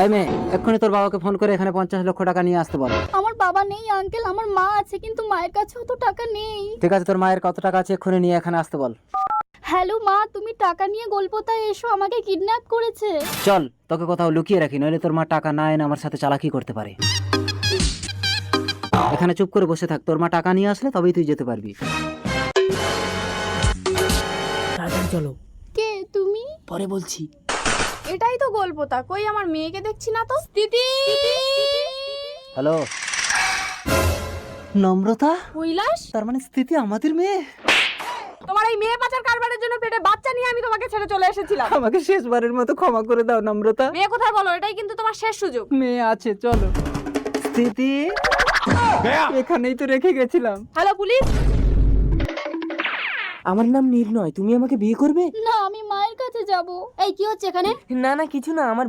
এই মেয়ে, এক্ষুনি তোর বাবাকে ফোন করে এখানে 50 লক্ষ টাকা নিয়ে আসতে বল। আমার বাবা নেই আঙ্কেল, আমার মা আছে, কিন্তু মায়ের কাছেও তো টাকা নেই। ঠিক আছে, তোর মায়ের কত টাকা আছে এক্ষুনি নিয়ে এখানে আসতে বল। হ্যালো মা, তুমি টাকা নিয়ে গোলপোতায় এসো, আমাকে কিডন্যাপ করেছে। চল, তোকে কোথাও লুকিয়ে রাখি, নইলে তোর মা টাকা না এনে আমার সাথে চালাকি করতে পারে। এখানে চুপ করে বসে থাক, তোর মা টাকা নিয়ে আসলে তবেই তুই যেতে পারবি। তাড়াতাড়ি চলো, কে তুমি? পরে বলছি। এটাই তো গোলপোতা, কই আমার মেয়েকে দেখছি না তো। স্থিতি, হ্যালো, নম্রতা? কৈলাস, তার মানে স্থিতি আমাদের মেয়ে? তোমার এই মেয়ে পাচার কারবারের জন্য পেটে বাচ্চা নিয়ে আমি তোমাকে ছেড়ে চলে এসেছিলাম। আমাকে শেষবারের মতো ক্ষমা করে দাও নম্রতা। মেয়ে কোথায় বলো, এটাই কিন্তু তোমার শেষ সুযোগ। মেয়ে আছে, চলো। স্থিতি, এখানেই তো রেখে গেছিলাম। Hello police. আমার নাম নির্ণয়, তুমি আমাকে বিয়ে করবে? না, আমি মায়ের কাছে যাব। এই কি হচ্ছে এখানে? না না, কিছু না, আমার